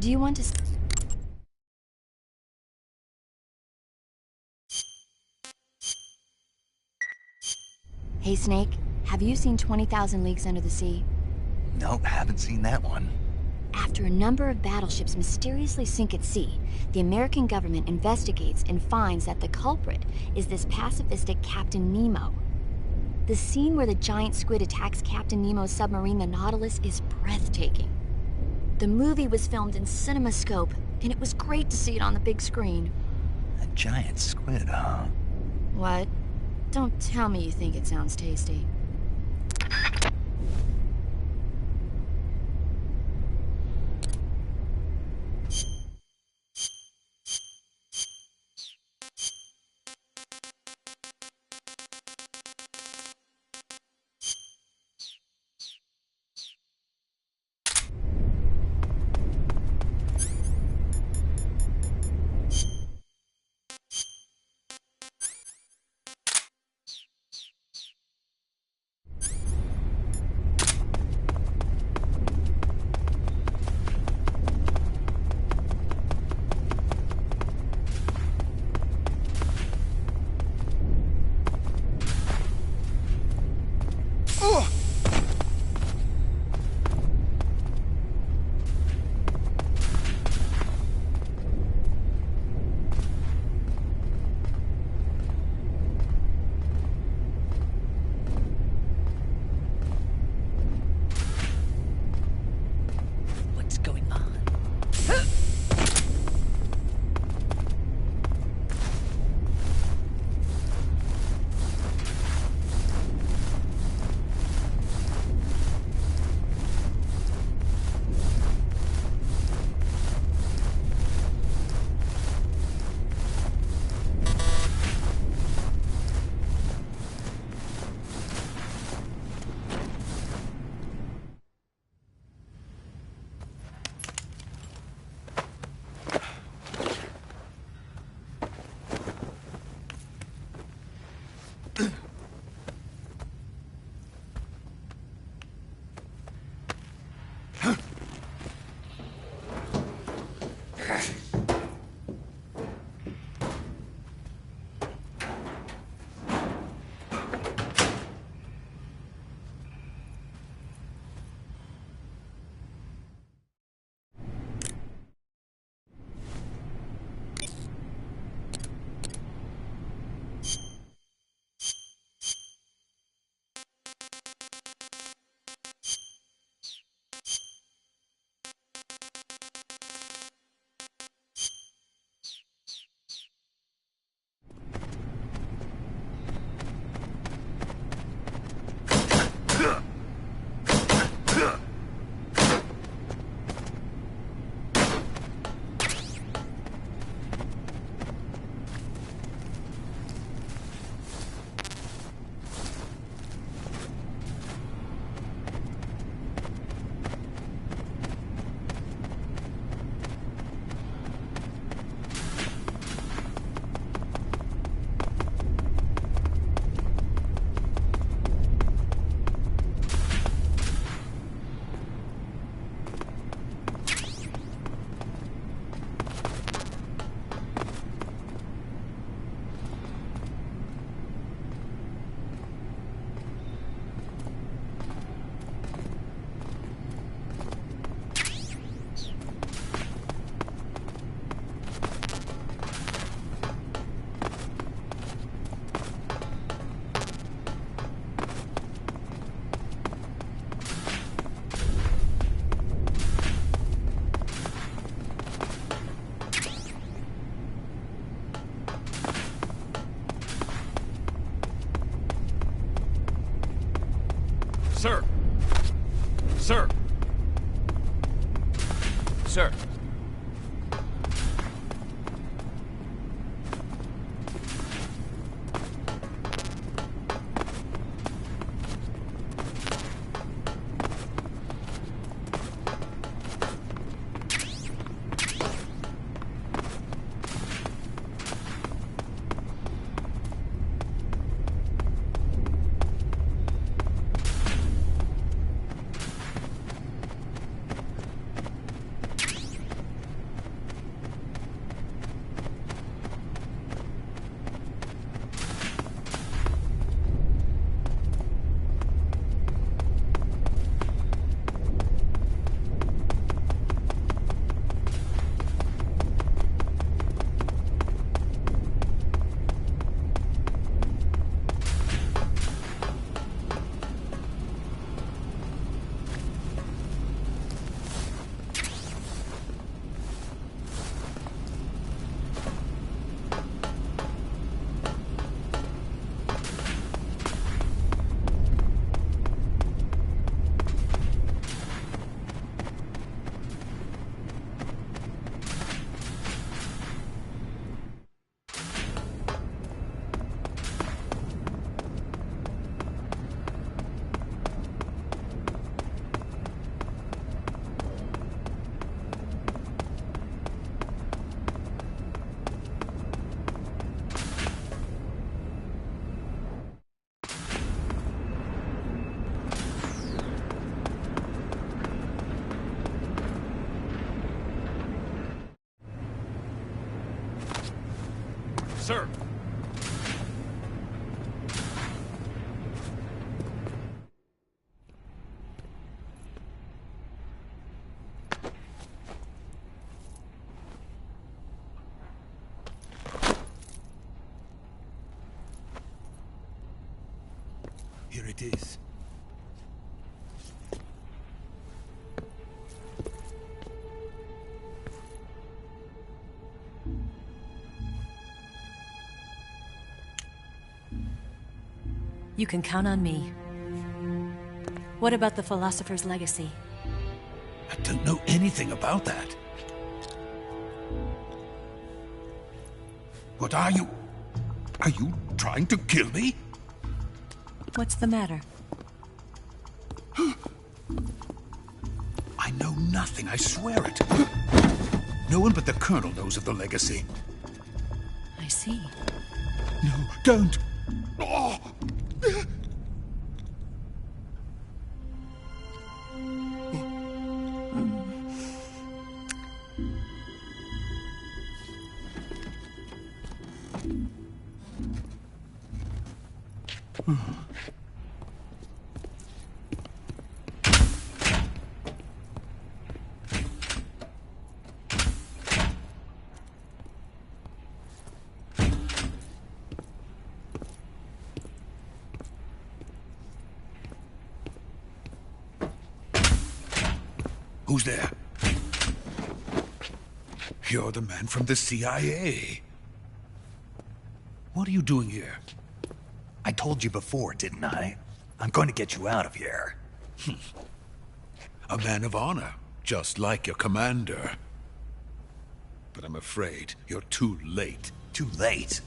Do you want to... Hey, Snake, have you seen 20,000 Leagues Under the Sea? Nope, haven't seen that one. After a number of battleships mysteriously sink at sea, the American government investigates and finds that the culprit is this pacifistic Captain Nemo. The scene where the giant squid attacks Captain Nemo's submarine, the Nautilus, is breathtaking. The movie was filmed in CinemaScope, and it was great to see it on the big screen. A giant squid, huh? What? Don't tell me you think it sounds tasty. What's going on? Sir! Sir! Sir! Sir! Here it is. You can count on me. What about the Philosopher's Legacy? I don't know anything about that. What are you? Are you trying to kill me? What's the matter? I know nothing, I swear it. No one but the Colonel knows of the Legacy. I see. No, don't! Oh. Who's there? You're the man from the CIA. What are you doing here? I told you before, didn't I? I'm going to get you out of here. A man of honor, just like your commander. But I'm afraid you're too late. Too late?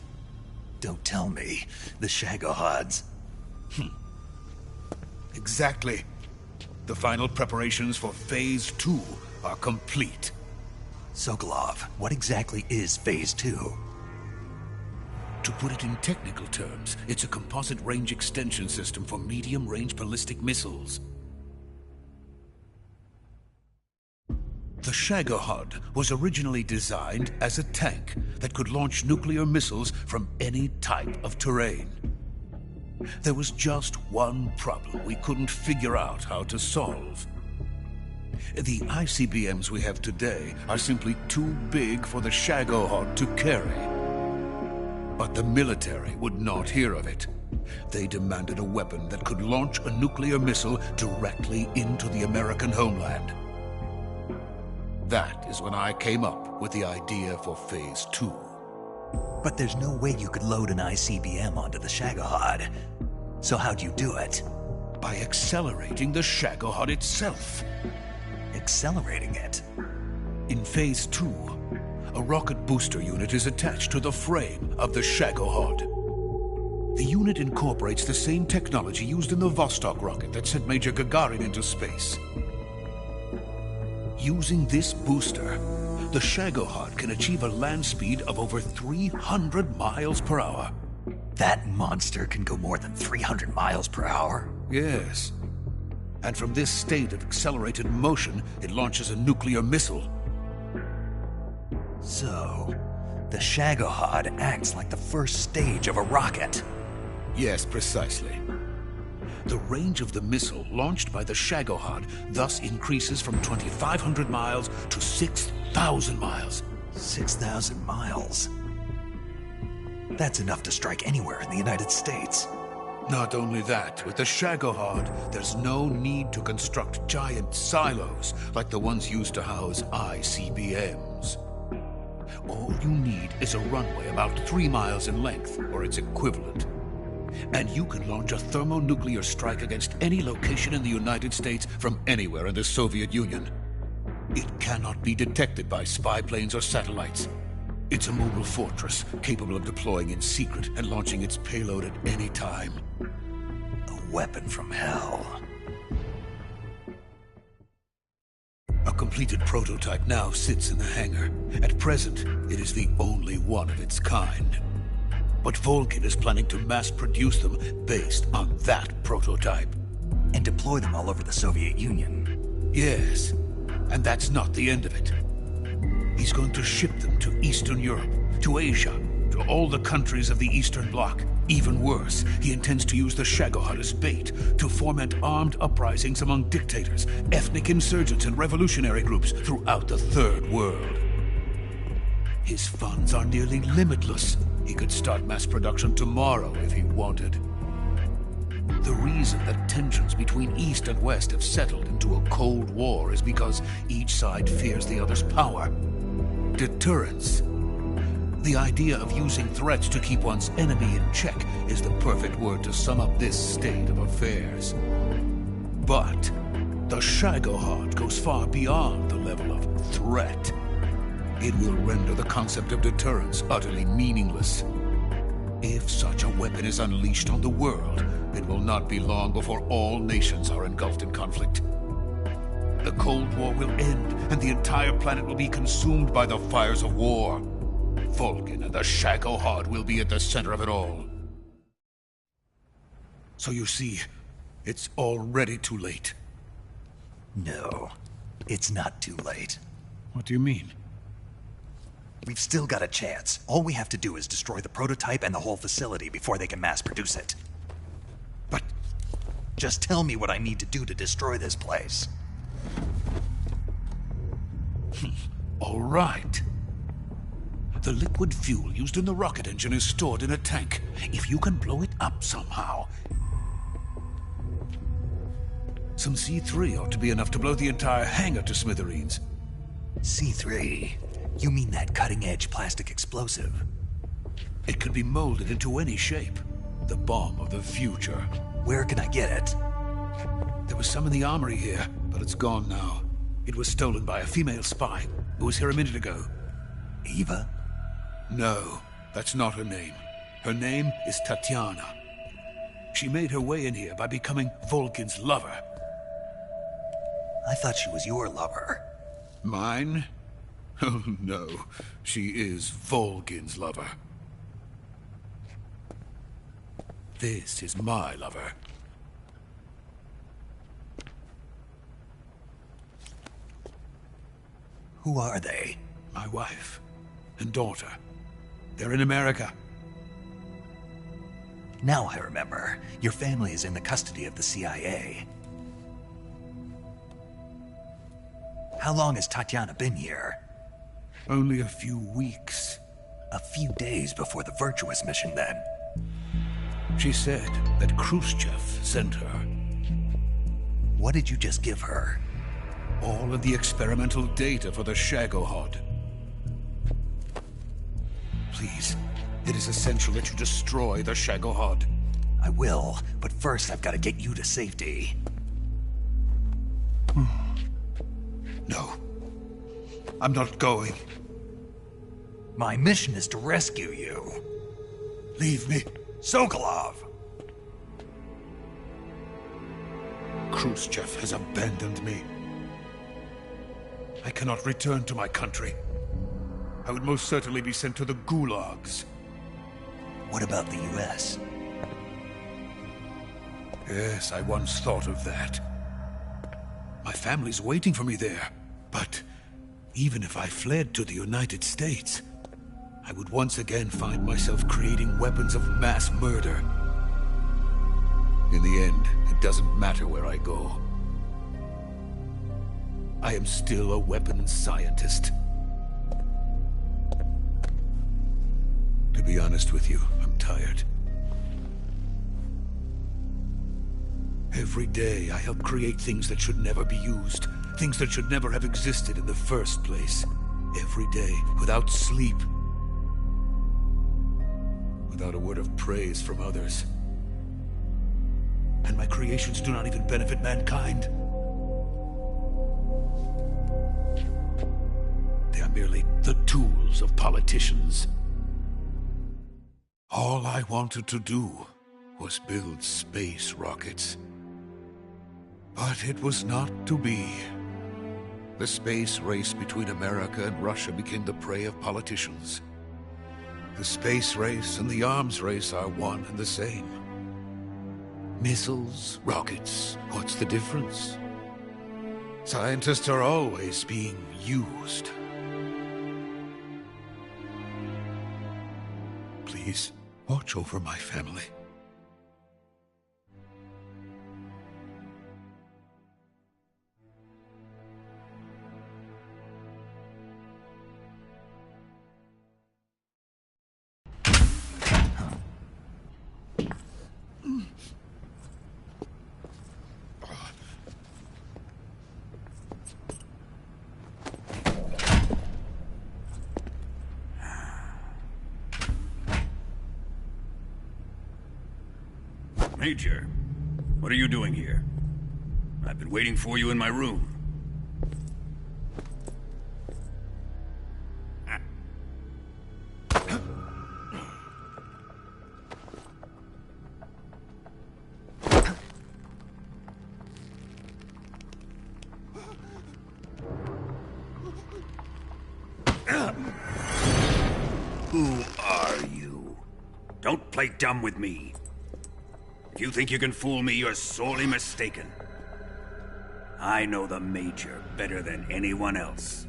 Don't tell me. The Shagohods. Exactly. The final preparations for Phase 2 are complete. Sokolov, what exactly is Phase 2? To put it in technical terms, it's a composite range extension system for medium-range ballistic missiles. The Shagohod was originally designed as a tank that could launch nuclear missiles from any type of terrain. There was just one problem we couldn't figure out how to solve. The ICBMs we have today are simply too big for the Shagohod to carry. But the military would not hear of it. They demanded a weapon that could launch a nuclear missile directly into the American homeland. That is when I came up with the idea for Phase 2. But there's no way you could load an ICBM onto the Shagohod. So how'd you do it? By accelerating the Shagohod itself. Accelerating it? In Phase 2, a rocket booster unit is attached to the frame of the Shagohod. The unit incorporates the same technology used in the Vostok rocket that sent Major Gagarin into space. Using this booster, the Shagohod can achieve a land speed of over 300 miles per hour. That monster can go more than 300 miles per hour? Yes. And from this state of accelerated motion, it launches a nuclear missile. So, the Shagohod acts like the first stage of a rocket. Yes, precisely. The range of the missile launched by the Shagohod thus increases from 2,500 miles to 6,000 miles. 6,000 miles? That's enough to strike anywhere in the United States. Not only that, with the Shagohod, there's no need to construct giant silos like the ones used to house ICBMs. All you need is a runway about 3 miles in length, or its equivalent. And you can launch a thermonuclear strike against any location in the United States from anywhere in the Soviet Union. It cannot be detected by spy planes or satellites. It's a mobile fortress, capable of deploying in secret and launching its payload at any time. A weapon from hell. A completed prototype now sits in the hangar. At present, it is the only one of its kind. But Volgin is planning to mass-produce them based on that prototype. And deploy them all over the Soviet Union. Yes, and that's not the end of it. He's going to ship them to Eastern Europe, to Asia, to all the countries of the Eastern Bloc. Even worse, he intends to use the Shagohod as bait to foment armed uprisings among dictators, ethnic insurgents, and revolutionary groups throughout the Third World. His funds are nearly limitless. He could start mass production tomorrow if he wanted. The reason that tensions between East and West have settled into a Cold War is because each side fears the other's power. Deterrence. The idea of using threats to keep one's enemy in check is the perfect word to sum up this state of affairs. But the Shagohod goes far beyond the level of threat. It will render the concept of deterrence utterly meaningless. If such a weapon is unleashed on the world, it will not be long before all nations are engulfed in conflict. The Cold War will end, and the entire planet will be consumed by the fires of war. Vulcan and the Shagohod will be at the center of it all. So you see, it's already too late. No, it's not too late. What do you mean? We've still got a chance. All we have to do is destroy the prototype and the whole facility before they can mass produce it. But just tell me what I need to do to destroy this place. All right. The liquid fuel used in the rocket engine is stored in a tank. If you can blow it up somehow... Some C3 ought to be enough to blow the entire hangar to smithereens. C3? You mean that cutting-edge plastic explosive? It could be molded into any shape. The bomb of the future. Where can I get it? There was some in the armory here, but it's gone now. It was stolen by a female spy who was here a minute ago. Eva? No, that's not her name. Her name is Tatiana. She made her way in here by becoming Vulcan's lover. I thought she was your lover. Mine? Oh no, she is Vulcan's lover. This is my lover. Who are they? My wife and daughter. They're in America. Now I remember. Your family is in the custody of the CIA. How long has Tatiana been here? Only a few weeks. A few days before the Virtuous mission, then. She said that Khrushchev sent her. What did you just give her? All of the experimental data for the Shagohod. Please, it is essential that you destroy the Shagohod. I will, but first I've got to get you to safety. No. I'm not going. My mission is to rescue you. Leave me. Sokolov! Khrushchev has abandoned me. I cannot return to my country. I would most certainly be sent to the gulags. What about the US? Yes, I once thought of that. My family's waiting for me there. But even if I fled to the United States, I would once again find myself creating weapons of mass murder. In the end, it doesn't matter where I go. I am still a weapons scientist. To be honest with you, I'm tired. Every day I help create things that should never be used, things that should never have existed in the first place. Every day, without sleep. Without a word of praise from others. And my creations do not even benefit mankind. They are merely the tools of politicians. All I wanted to do was build space rockets. But it was not to be. The space race between America and Russia became the prey of politicians. The space race and the arms race are one and the same. Missiles, rockets, what's the difference? Scientists are always being used. Please, watch over my family. Major, what are you doing here? I've been waiting for you in my room. Who are you? Don't play dumb with me. If you think you can fool me, you're sorely mistaken. I know the Major better than anyone else.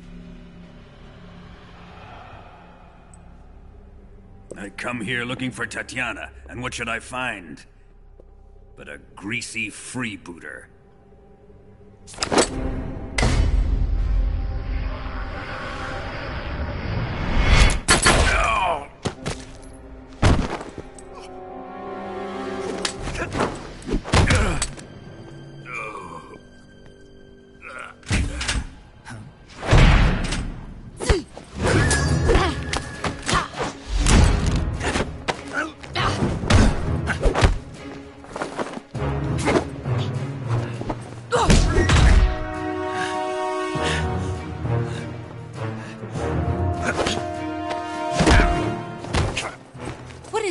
I come here looking for Tatiana, and what should I find? But a greasy freebooter.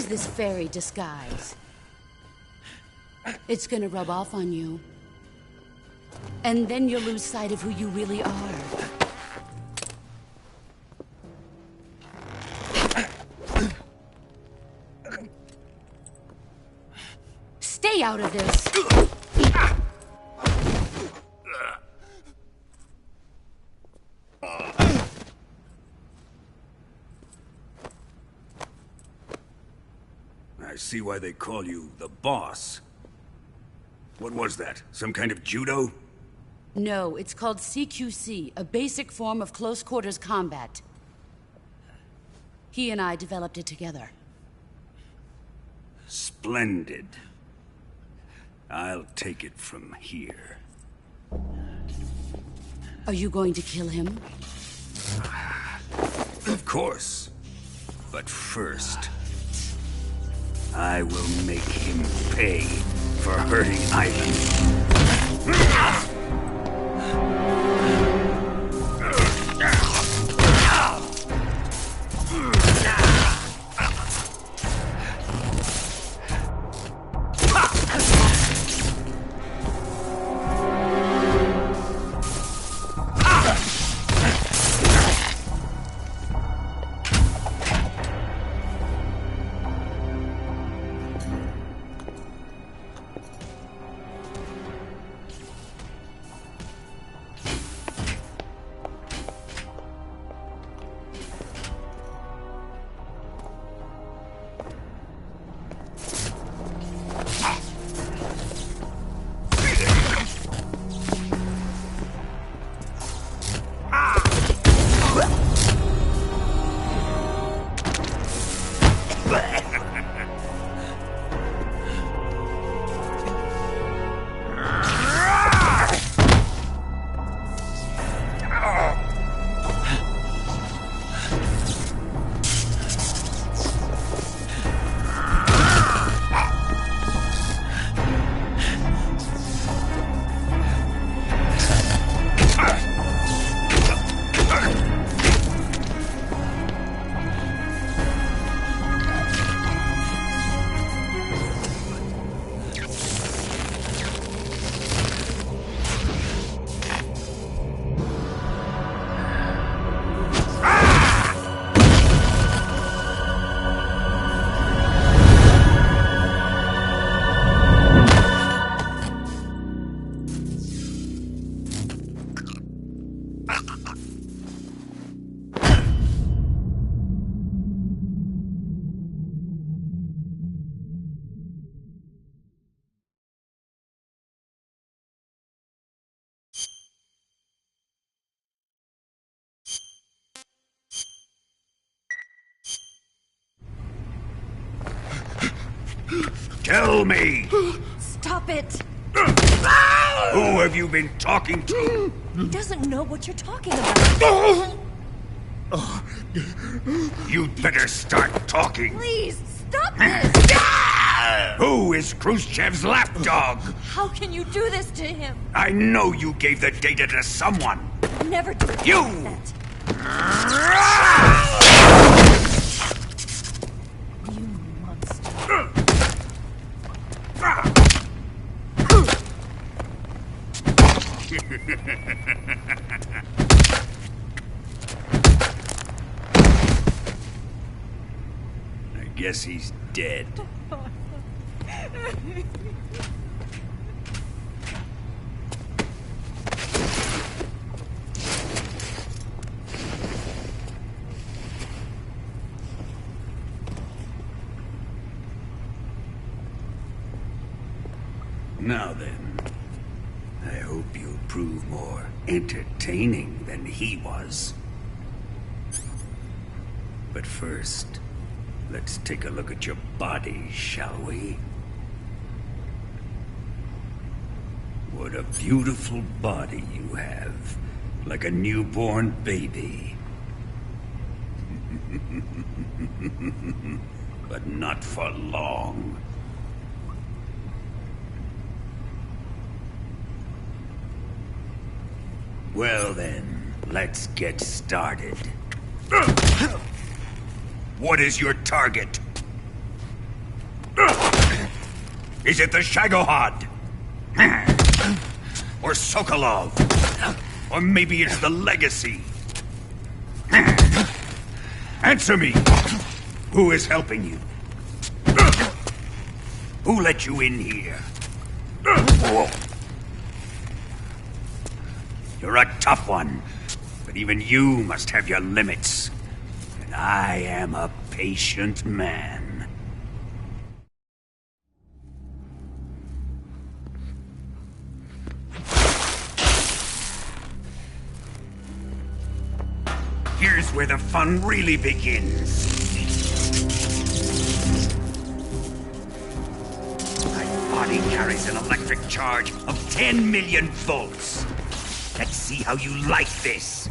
This fairy disguise. It's gonna rub off on you. And then you'll lose sight of who you really are. Stay out of this! I see why they call you the boss. What was that? Some kind of judo? No, it's called CQC, a basic form of close quarters combat. He and I developed it together. Splendid. I'll take it from here. Are you going to kill him? Of course. But first, I will make him pay for hurting Ivan. Tell me! Stop it! Who have you been talking to? He doesn't know what you're talking about. You'd better start talking. Please, stop this! Who is Khrushchev's lapdog? How can you do this to him? I know you gave the data to someone. Never do You! that. You monster. I guess he's dead. Now then, I hope you'll prove more entertaining than he was. But first, let's take a look at your body, shall we? What a beautiful body you have, like a newborn baby. But not for long. Well then, let's get started. What is your target? Is it the Shagohod? Or Sokolov? Or maybe it's the Legacy? Answer me! Who is helping you? Who let you in here? You're a tough one, but even you must have your limits. And I am a patient man. Here's where the fun really begins. My body carries an electric charge of 10 million volts. Let's see how you like this.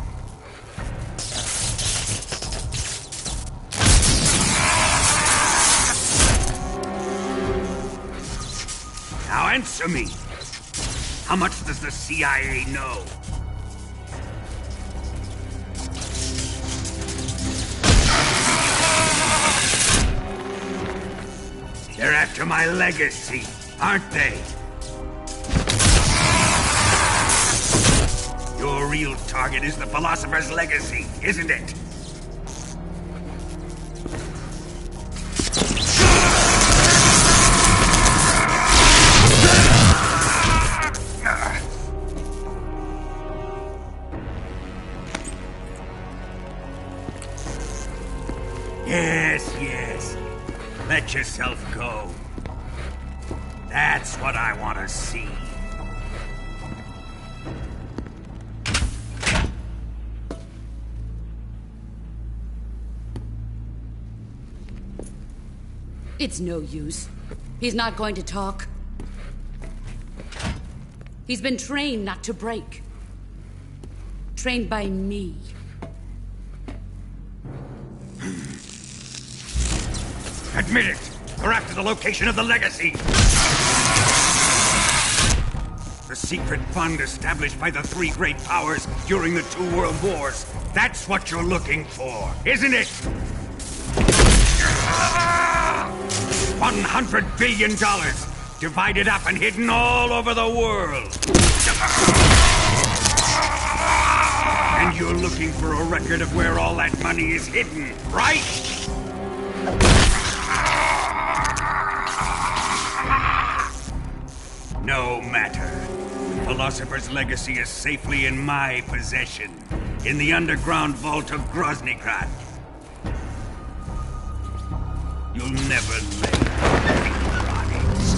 Now answer me. How much does the CIA know? They're after my legacy, aren't they? Your real target is the Philosopher's Legacy, isn't it? Yes. Let yourself go. That's what I want to see. It's no use. He's not going to talk. He's been trained not to break. Trained by me. Admit it! We're after the location of the Legacy! The secret fund established by the three great powers during the 2 world wars. That's what you're looking for, isn't it? $100 billion, divided up and hidden all over the world. And you're looking for a record of where all that money is hidden, right? No matter. Philosopher's Legacy is safely in my possession, in the underground vault of Groznygrad. You'll never lay electronics.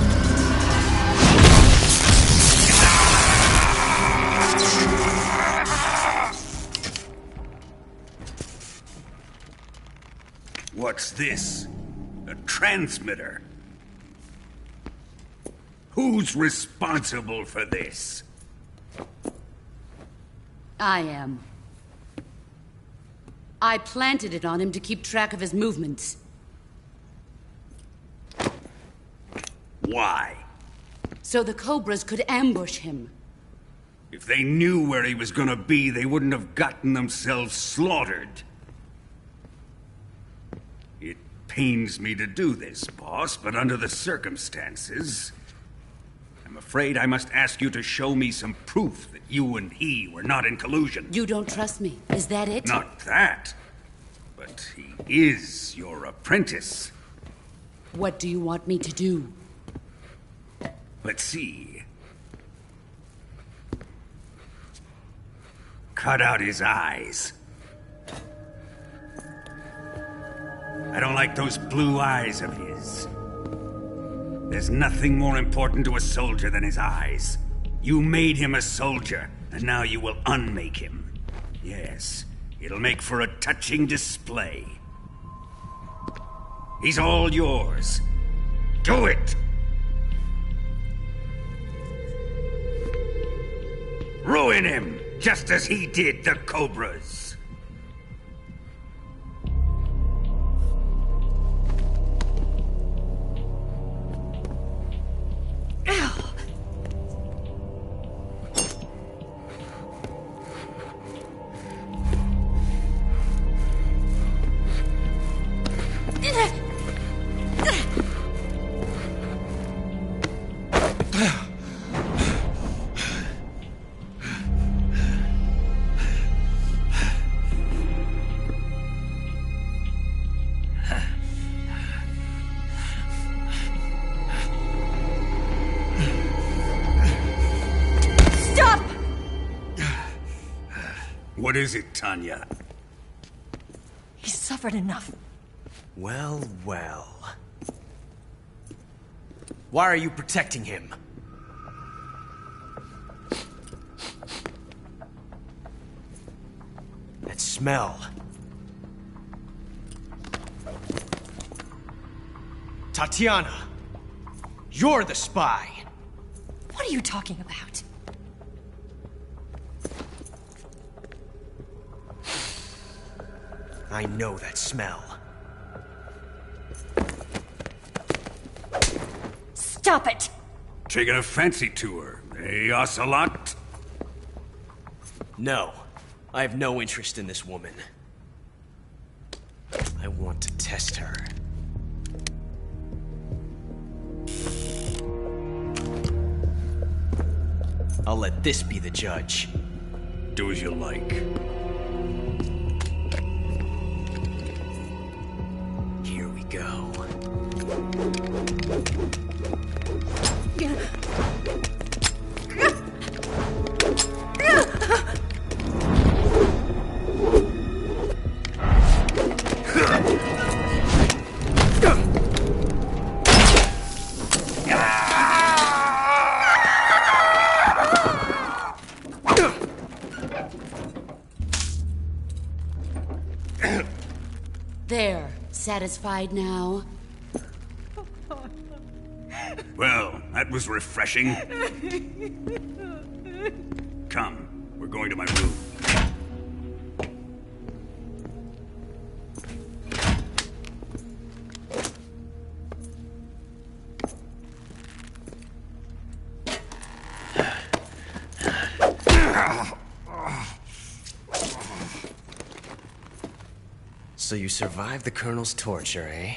What's this? A transmitter? Who's responsible for this? I am. I planted it on him to keep track of his movements. Why? So the Cobras could ambush him. If they knew where he was gonna be, they wouldn't have gotten themselves slaughtered. It pains me to do this, boss, but under the circumstances, I'm afraid I must ask you to show me some proof that you and he were not in collusion. You don't trust me, is that it? Not that, but he is your apprentice. What do you want me to do? Let's see. Cut out his eyes. I don't like those blue eyes of his. There's nothing more important to a soldier than his eyes. You made him a soldier, and now you will unmake him. Yes, it'll make for a touching display. He's all yours. Do it! Ruin him, just as he did the Cobras. What is it, Tanya? He's suffered enough. Well, well. Why are you protecting him? That smell. Tatiana! You're the spy! What are you talking about? I know that smell. Stop it! Taking a fancy to her, eh, Ocelot? No. I have no interest in this woman. I want to test her. I'll let this be the judge. Do as you like. Here we go. There. Satisfied now? Well, that was refreshing. Come, we're going to my room. So you survived the Colonel's torture, eh?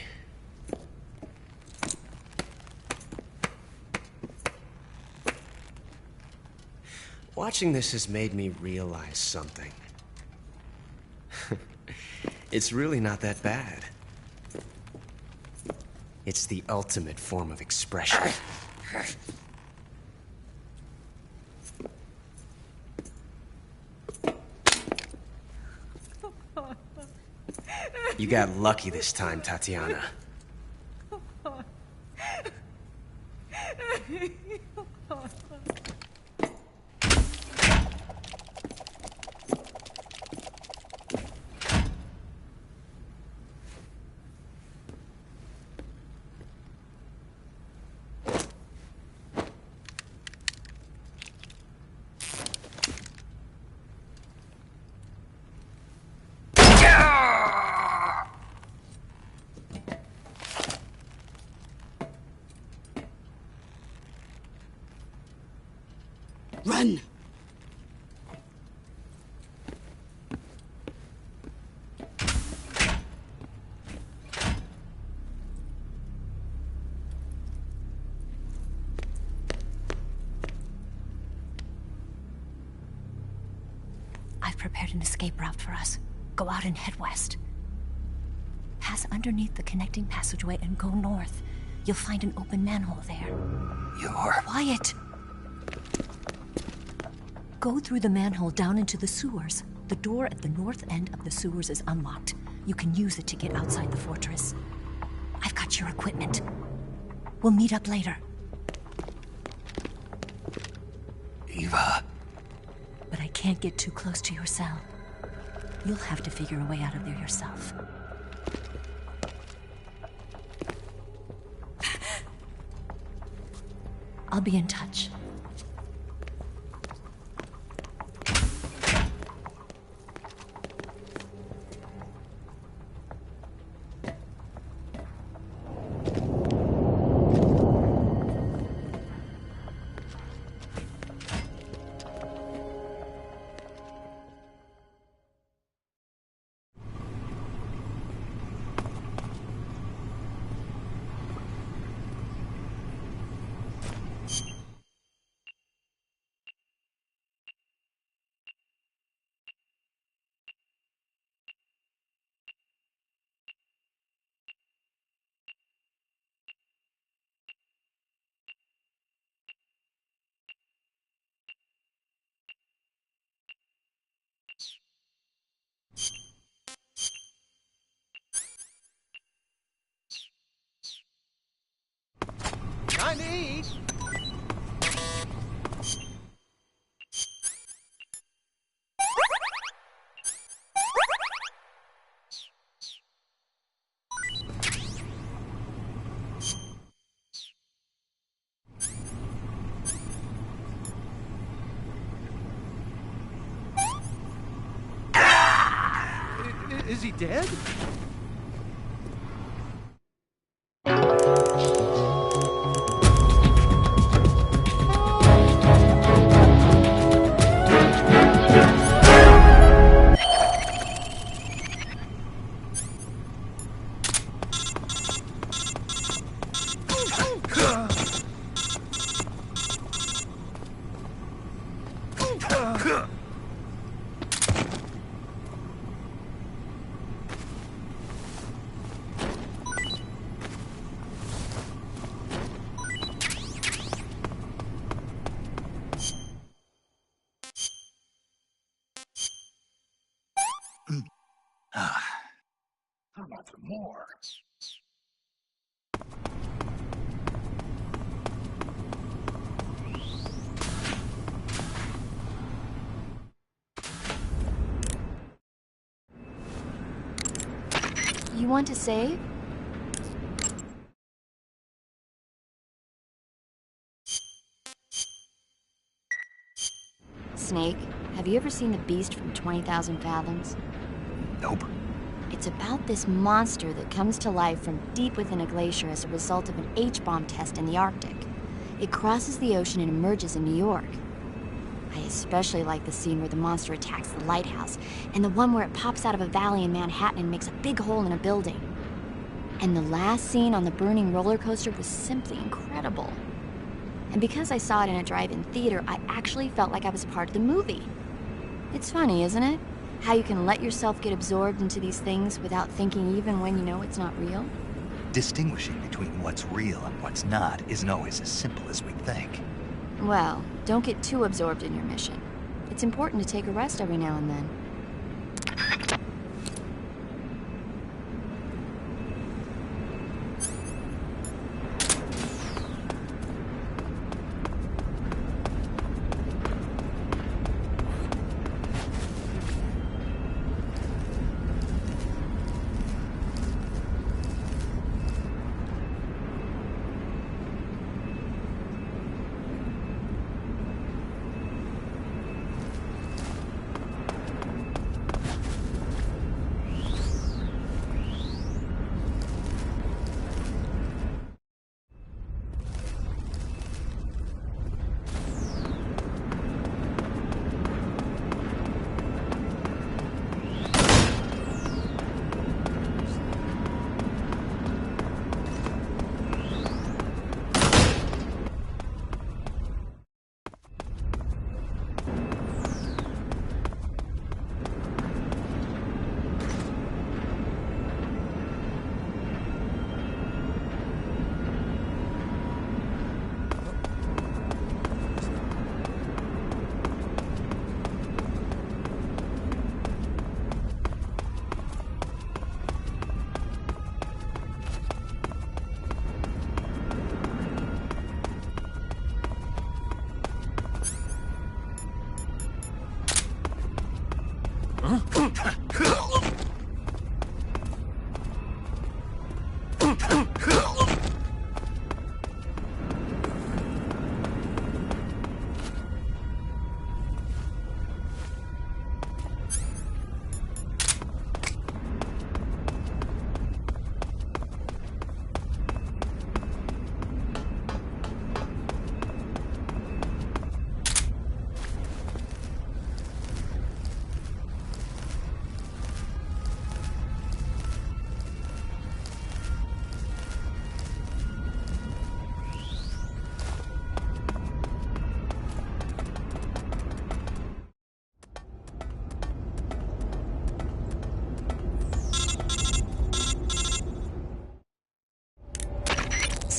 Watching this has made me realize something. It's really not that bad. It's the ultimate form of expression. You got lucky this time, Tatiana. Run! I've prepared an escape route for us. Go out and head west. Pass underneath the connecting passageway and go north. You'll find an open manhole there. You're... Quiet! Go through the manhole down into the sewers. The door at the north end of the sewers is unlocked. You can use it to get outside the fortress. I've got your equipment. We'll meet up later. Eva... But I can't get too close to your cell. You'll have to figure a way out of there yourself. I'll be in touch. I need... Is he dead? How about some more? You want to save? Snake, have you ever seen The Beast from 20,000 Fathoms? Nope. It's about this monster that comes to life from deep within a glacier as a result of an H-bomb test in the Arctic. It crosses the ocean and emerges in New York. I especially like the scene where the monster attacks the lighthouse, and the one where it pops out of a valley in Manhattan and makes a big hole in a building. And the last scene on the burning roller coaster was simply incredible. And because I saw it in a drive-in theater, I actually felt like I was part of the movie. It's funny, isn't it? How you can let yourself get absorbed into these things without thinking even when you know it's not real? Distinguishing between what's real and what's not isn't always as simple as we think. Well, don't get too absorbed in your mission. It's important to take a rest every now and then.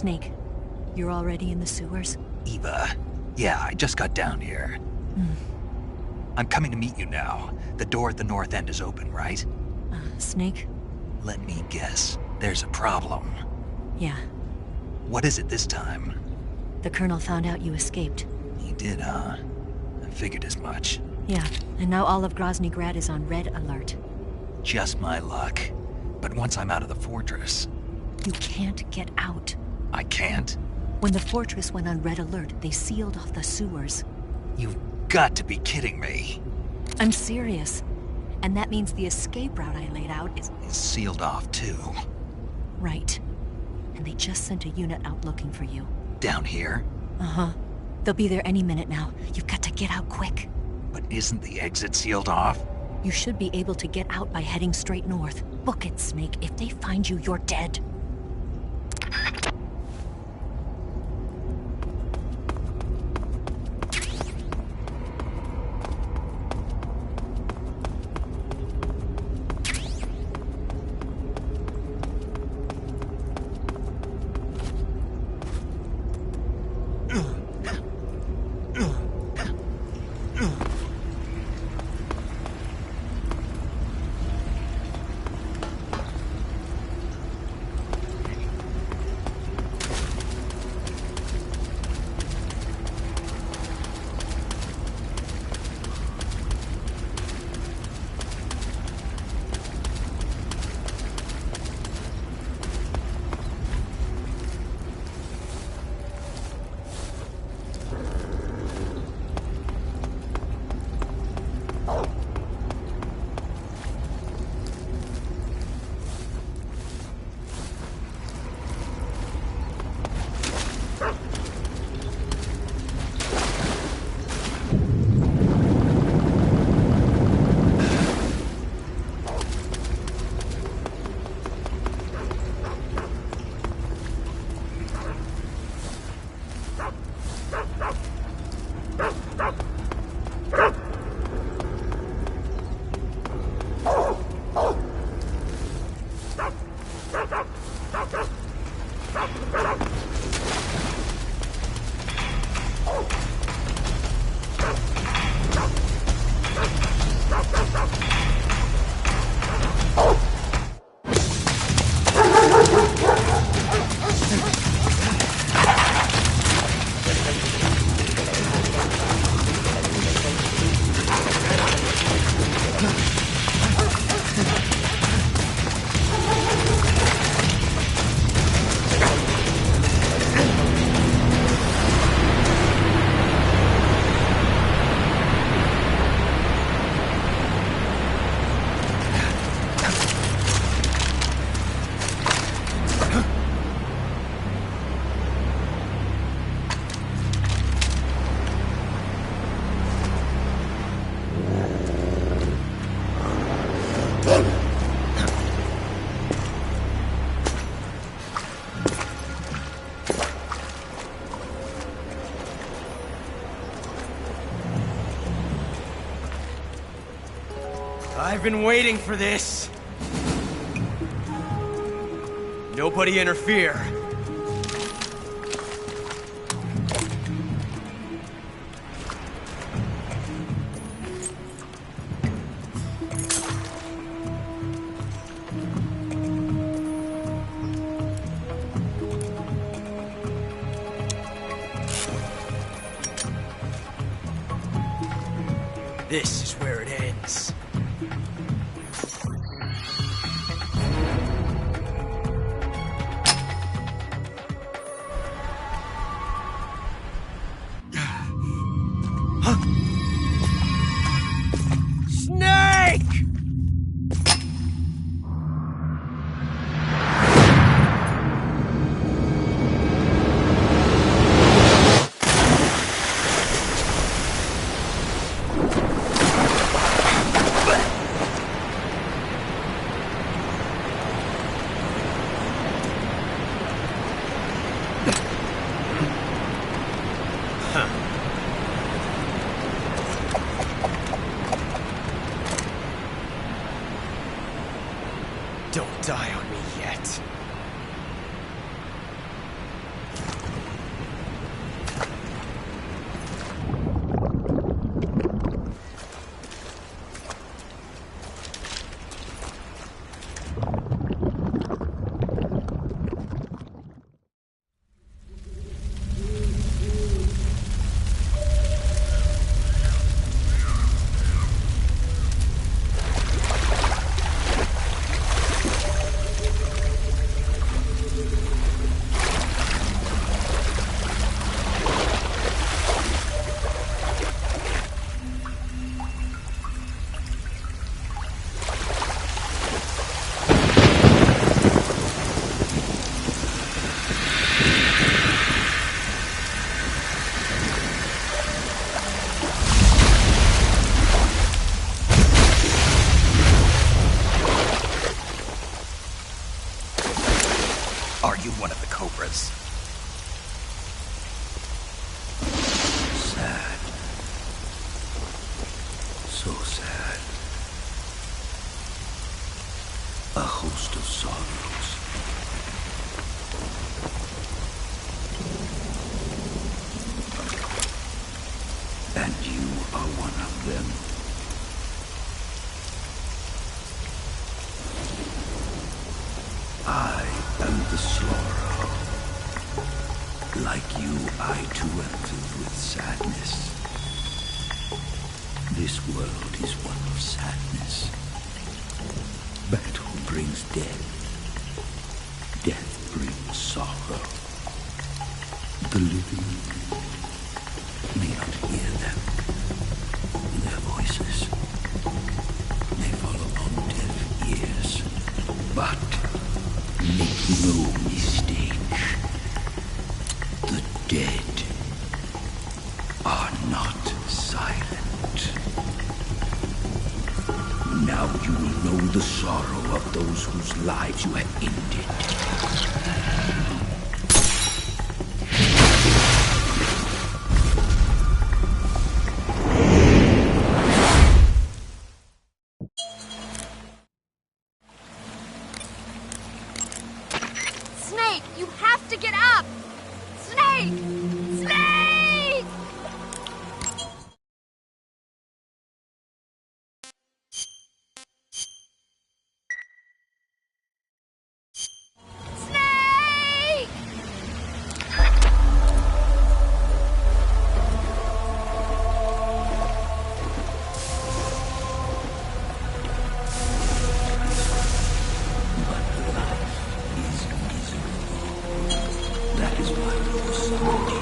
Snake, you're already in the sewers? Eva, yeah, I just got down here. I'm coming to meet you now. The door at the north end is open, right? Snake? Let me guess. There's a problem. Yeah. What is it this time? The Colonel found out you escaped. He did, huh? I figured as much. Yeah, and now all of Grozny Grad is on red alert. Just my luck. But once I'm out of the fortress... You can't get out. I can't? When the fortress went on red alert, they sealed off the sewers. You've got to be kidding me. I'm serious. And that means the escape route I laid out is... It's sealed off, too. Right. And they just sent a unit out looking for you. Down here? Uh-huh. They'll be there any minute now. You've got to get out quick. But isn't the exit sealed off? You should be able to get out by heading straight north. Book it, Snake. If they find you, you're dead. I've been waiting for this. Nobody interfere. This is where it ends. Snake! Don't die on me yet. a host of sorrows. And you are one of them. I am the Sorrow. Like you, I too am filled with sadness. This world is one of sadness. Battle brings death. Death brings sorrow. The living may not hear them. Their voices may fall upon deaf ears. But make no mistake. The dead are not silent. Now you will know the sorrow of those whose lives you have ended. Snake, you have to get up! Snake! Snake! Snake! That is why you summoned here.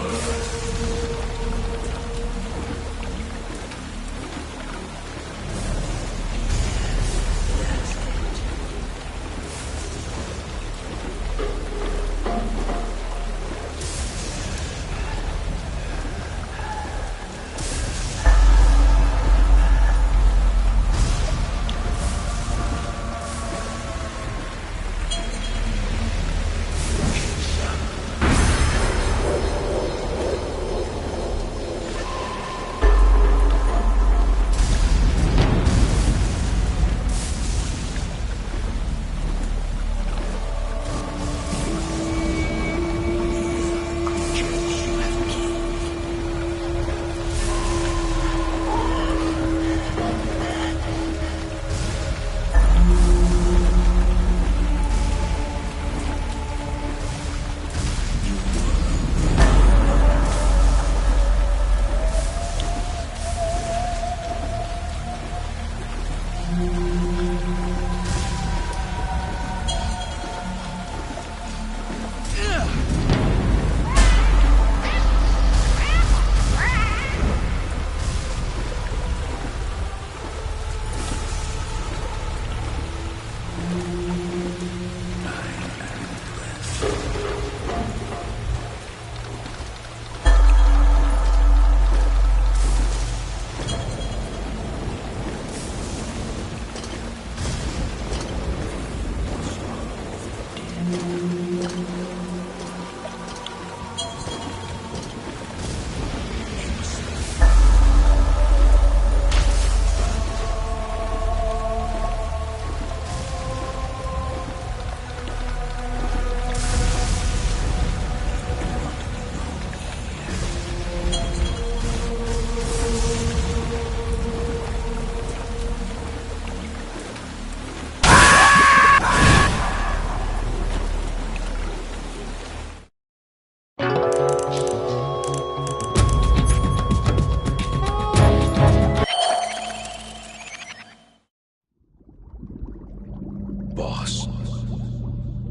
Boss,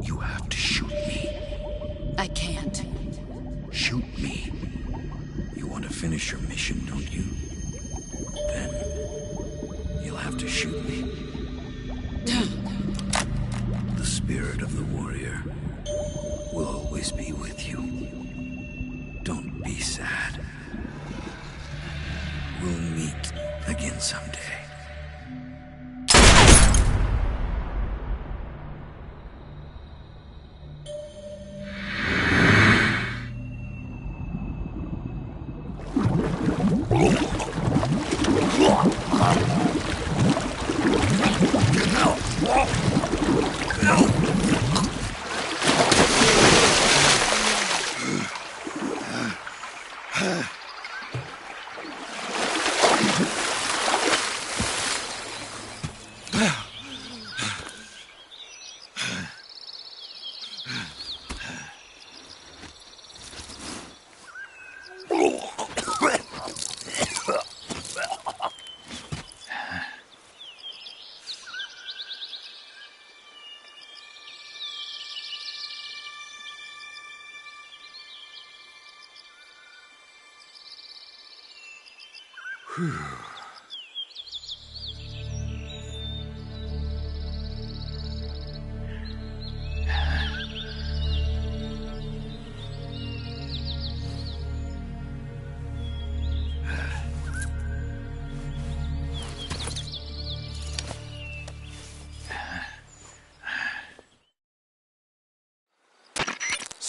you have to shoot me. I can't. Shoot me. You want to finish your mission, don't you? Then you'll have to shoot me. The spirit of the warrior will always be with you. Don't be sad. We'll meet again someday.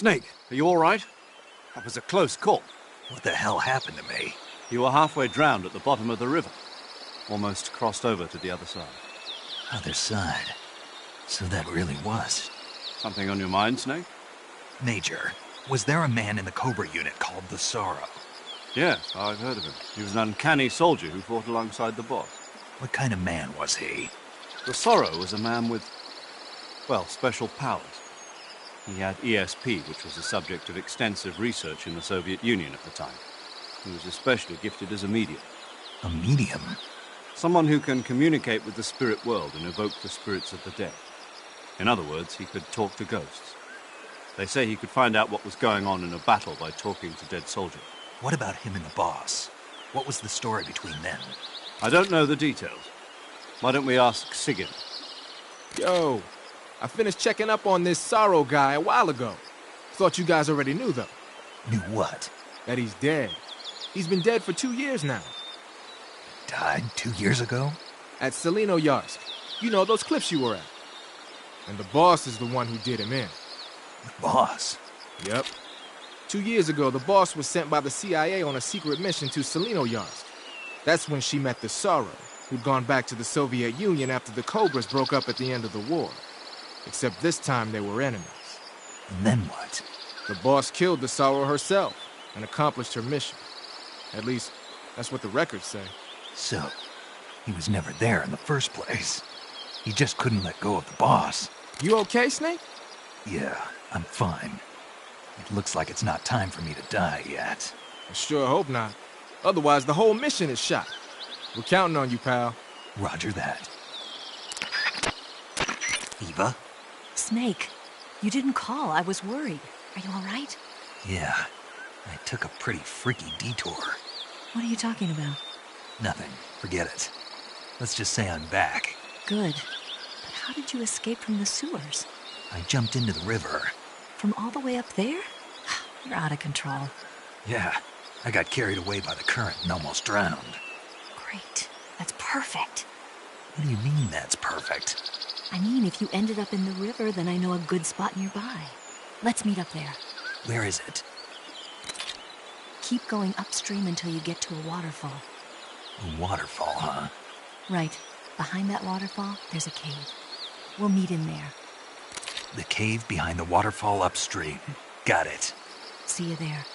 Snake, are you all right? That was a close call. What the hell happened to me? You were halfway drowned at the bottom of the river. Almost crossed over to the other side. Other side? So that really was. Something on your mind, Snake? Major, was there a man in the Cobra unit called the Sorrow? Yes, I've heard of him. He was an uncanny soldier who fought alongside the boss. What kind of man was he? The Sorrow was a man with, well, special powers. He had ESP, which was the subject of extensive research in the Soviet Union at the time. He was especially gifted as a medium. A medium? Someone who can communicate with the spirit world and evoke the spirits of the dead. In other words, he could talk to ghosts. They say he could find out what was going on in a battle by talking to dead soldiers. What about him and the boss? What was the story between them? I don't know the details. Why don't we ask Sigyn? Yo, I finished checking up on this Sorrow guy a while ago. Thought you guys already knew, though. Knew what? That he's dead. He's been dead for 2 years now. Died 2 years ago? At Selino-Yarsk. You know, those cliffs you were at. And the boss is the one who did him in. The boss? Yep. 2 years ago, the boss was sent by the CIA on a secret mission to Selino-Yarsk. That's when she met the Sorrow, who'd gone back to the Soviet Union after the Cobras broke up at the end of the war. Except this time they were enemies. And then what? The boss killed the Sorrow herself and accomplished her mission. At least, that's what the records say. So, he was never there in the first place. He just couldn't let go of the boss. You okay, Snake? Yeah, I'm fine. It looks like it's not time for me to die yet. I sure hope not. Otherwise, the whole mission is shot. We're counting on you, pal. Roger that. Eva? Snake, you didn't call. I was worried. Are you all right? Yeah, I took a pretty freaky detour. What are you talking about? Nothing. Forget it. Let's just say I'm back. Good. But how did you escape from the sewers? I jumped into the river. From all the way up there? You're out of control. Yeah, I got carried away by the current and almost drowned. Great. That's perfect. What do you mean that's perfect? I mean, if you ended up in the river, then I know a good spot nearby. Let's meet up there. Where is it? Keep going upstream until you get to a waterfall. A waterfall, huh? Right. Behind that waterfall, there's a cave. We'll meet in there. The cave behind the waterfall upstream. Got it. See you there.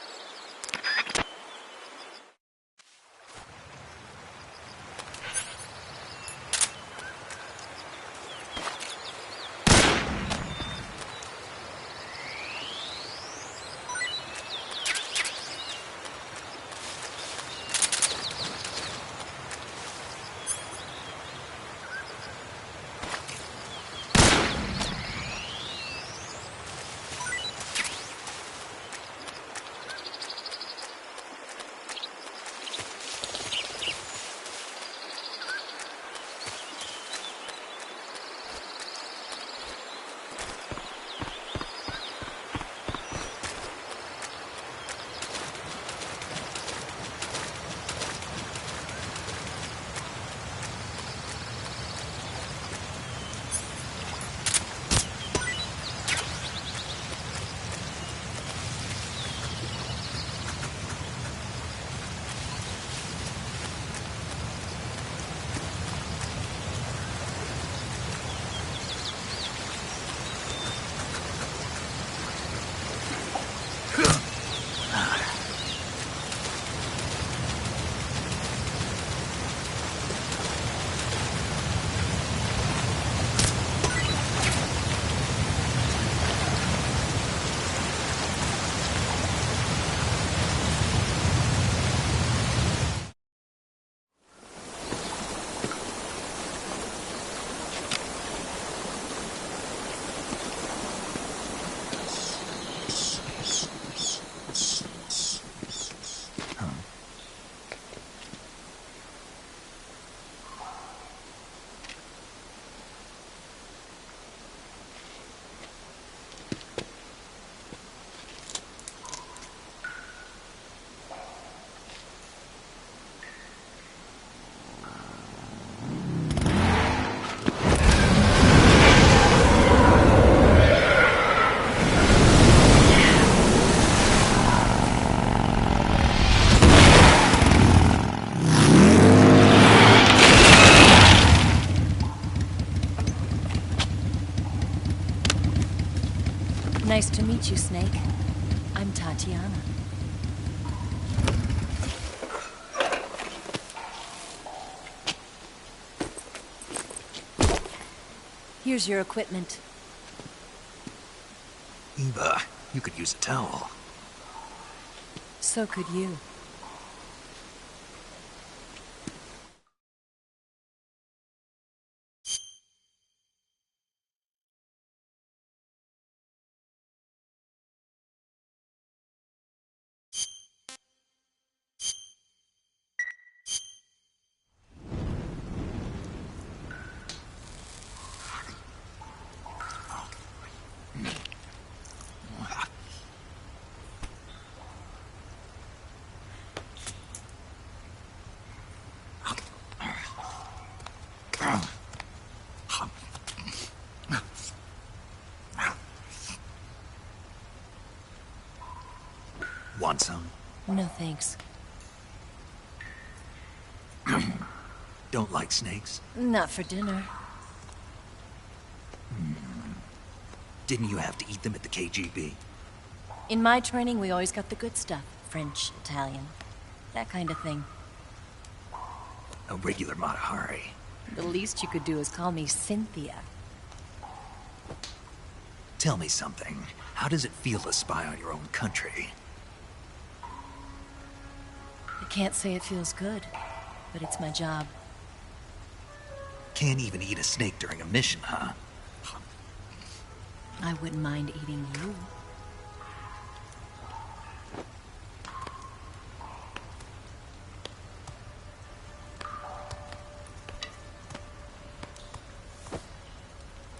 meet you, Snake. I'm Tatiana. Here's your equipment. Eva, you could use a towel. So could you. Want some? No thanks. Don't like snakes? Not for dinner. Didn't you have to eat them at the KGB? In my training, we always got the good stuff. French, Italian, that kind of thing. A regular Mata Hari. The least you could do is call me Cynthia. Tell me something. How does it feel to spy on your own country? I can't say it feels good, but it's my job. Can't even eat a snake during a mission, huh? I wouldn't mind eating you.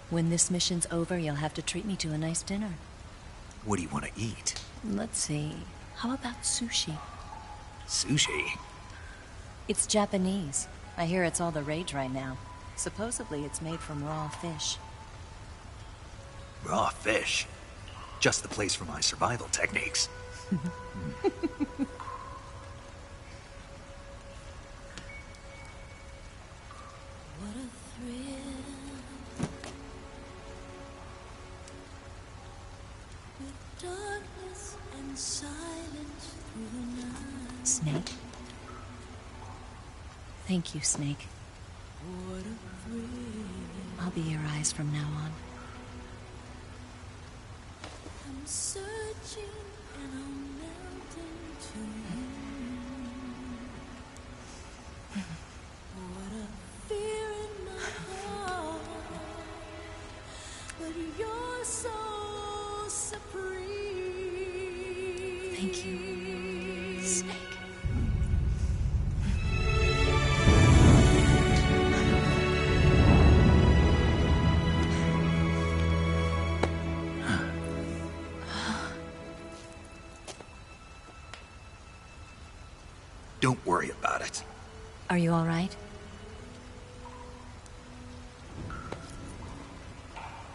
When this mission's over, you'll have to treat me to a nice dinner. What do you want to eat? Let's see. How about sushi? Sushi? It's Japanese. I hear it's all the rage right now. Supposedly it's made from raw fish. Raw fish? Just the place for my survival techniques. What a thrill. With darkness and silence through the night. Snake? Thank you, Snake. What a thrill. I'll be your eyes from now on. I'm searching and I'm melting to you. What a fear in my heart. But you're so supreme. Thank you, Snake. Don't worry about it. Are you all right?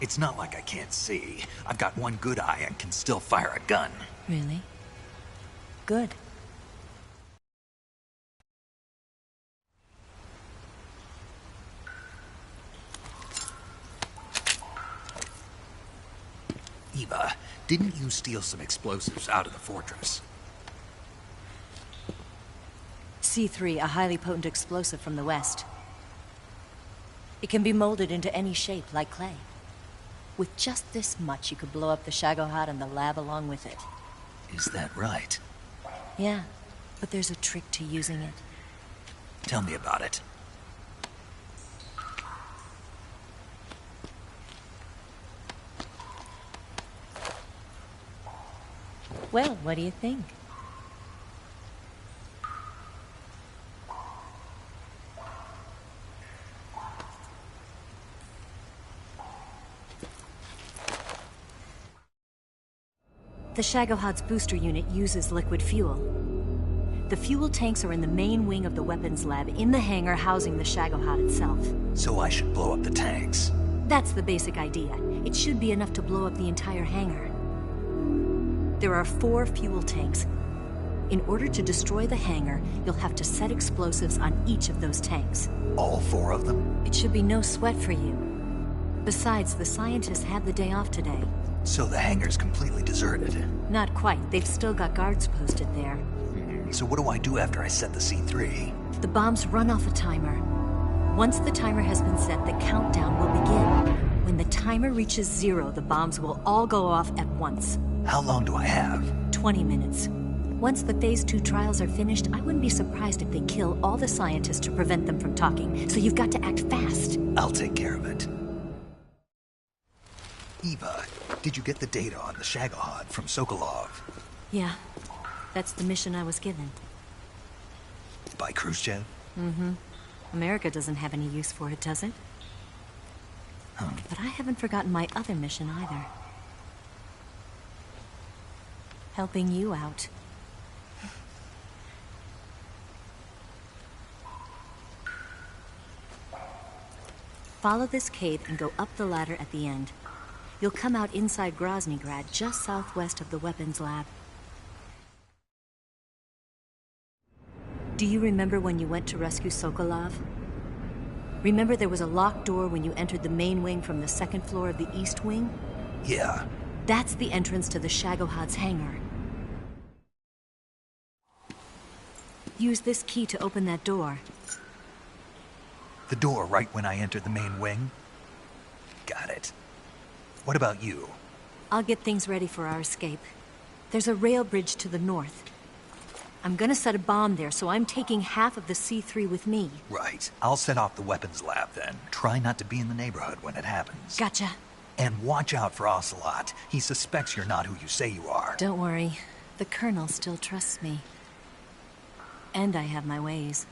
It's not like I can't see. I've got one good eye and can still fire a gun. Really? Good. Eva, didn't you steal some explosives out of the fortress? C3, a highly potent explosive from the west. It can be molded into any shape, like clay. With just this much, you could blow up the Shagohod and the lab along with it. Is that right? Yeah, but there's a trick to using it. Tell me about it. Well, what do you think? The Shagohod's booster unit uses liquid fuel. The fuel tanks are in the main wing of the weapons lab in the hangar housing the Shagohod itself. So I should blow up the tanks. That's the basic idea. It should be enough to blow up the entire hangar. There are 4 fuel tanks. In order to destroy the hangar, you'll have to set explosives on each of those tanks. All 4 of them? It should be no sweat for you. Besides, the scientists had the day off today. So the hangar's completely deserted. Not quite. They've still got guards posted there. So what do I do after I set the C3? The bombs run off a timer. Once the timer has been set, the countdown will begin. When the timer reaches 0, the bombs will all go off at once. How long do I have? 20 minutes. Once the Phase 2 trials are finished, I wouldn't be surprised if they kill all the scientists to prevent them from talking, so you've got to act fast. I'll take care of it. Eva, did you get the data on the Shagohod from Sokolov? Yeah, that's the mission I was given. By Khrushchev? Mm-hmm. America doesn't have any use for it, does it? But I haven't forgotten my other mission either. Helping you out. Follow this cave and go up the ladder at the end. You'll come out inside Groznygrad, just southwest of the weapons lab. Do you remember when you went to rescue Sokolov? Remember there was a locked door when you entered the main wing from the second floor of the east wing? Yeah. That's the entrance to the Shagohod's hangar. Use this key to open that door. The door right when I entered the main wing? Got it. What about you? I'll get things ready for our escape. There's a rail bridge to the north. I'm gonna set a bomb there, so I'm taking half of the C3 with me. Right. I'll set off the weapons lab then. Try not to be in the neighborhood when it happens. Gotcha. And watch out for Ocelot. He suspects you're not who you say you are. Don't worry. The Colonel still trusts me. And I have my ways.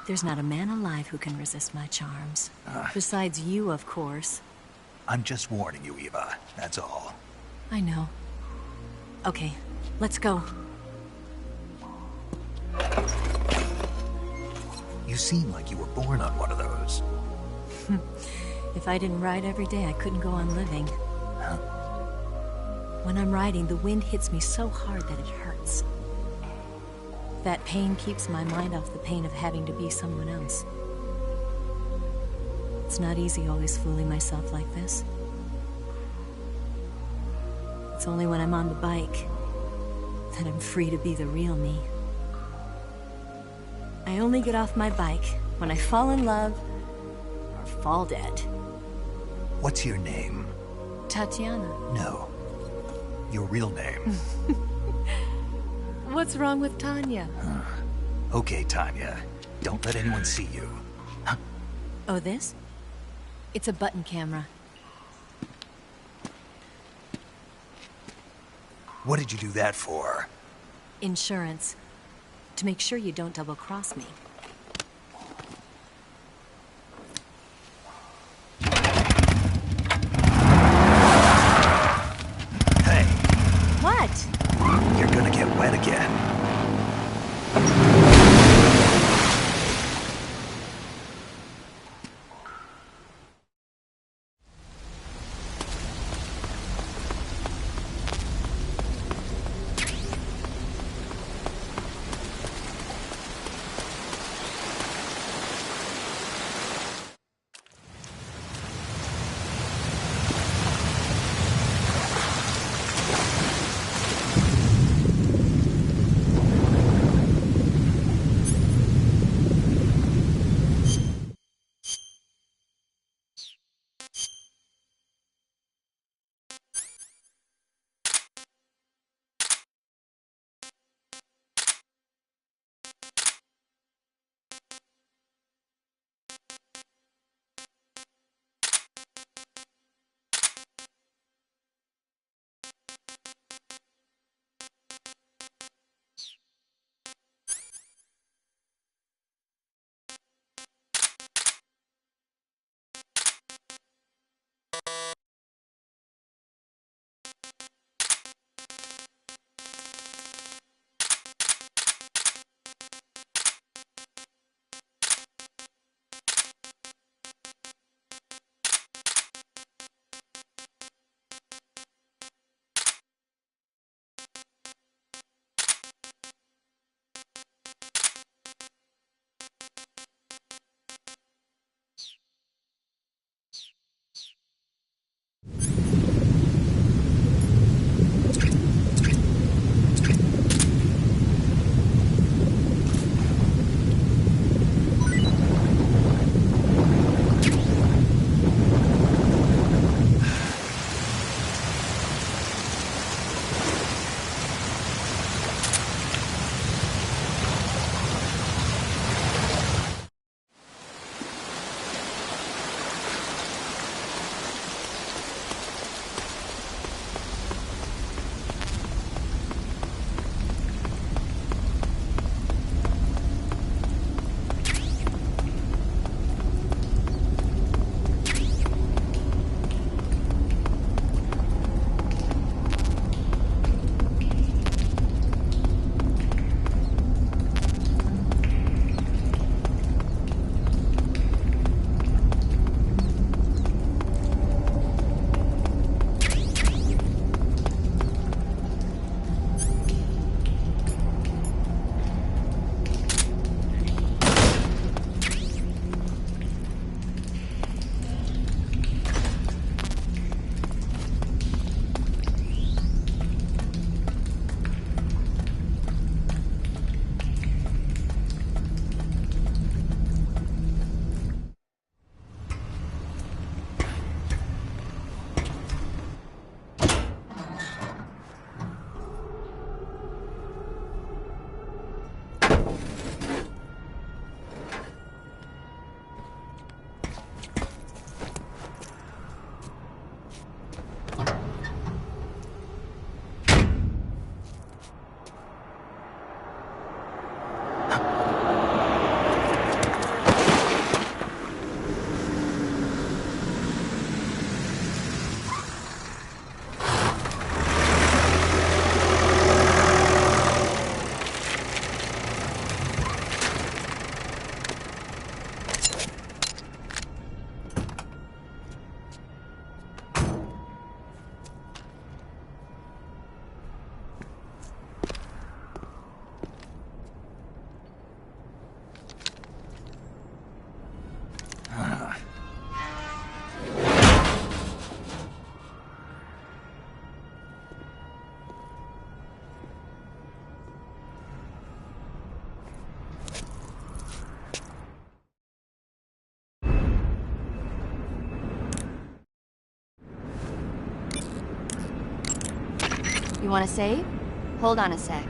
There's not a man alive who can resist my charms. Besides you, of course. I'm just warning you, Eva. That's all. I know. Okay, let's go. You seem like you were born on one of those. If I didn't ride every day, I couldn't go on living. When I'm riding, the wind hits me so hard that it hurts. That pain keeps my mind off the pain of having to be someone else. It's not easy always fooling myself like this. It's only when I'm on the bike that I'm free to be the real me. I only get off my bike when I fall in love or fall dead. What's your name? Tatiana. No. Your real name. What's wrong with Tanya? Okay, Tanya. Don't let anyone see you. Oh, this? It's a button camera. What did you do that for? Insurance. To make sure you don't double-cross me. Hey. What? You're gonna get wet again. You want to save? Hold on a sec.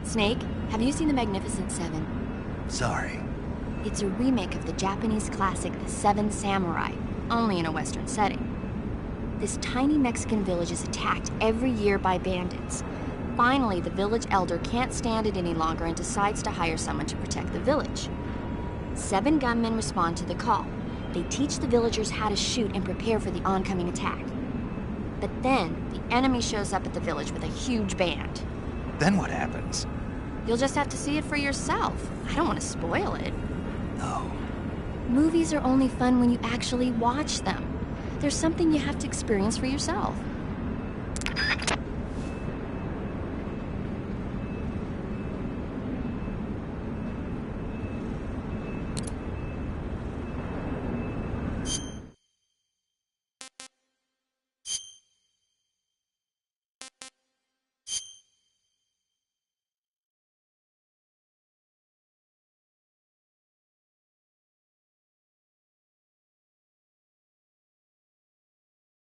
Snake, have you seen The Magnificent Seven? Sorry. It's a remake of the Japanese classic The Seven Samurai, only in a Western setting. This tiny Mexican village is attacked every year by bandits. Finally, the village elder can't stand it any longer and decides to hire someone to protect the village. 7 gunmen respond to the call. They teach the villagers how to shoot and prepare for the oncoming attack. But then, the enemy shows up at the village with a huge band. Then what happens? You'll just have to see it for yourself. I don't want to spoil it. Oh. Movies are only fun when you actually watch them. There's something you have to experience for yourself.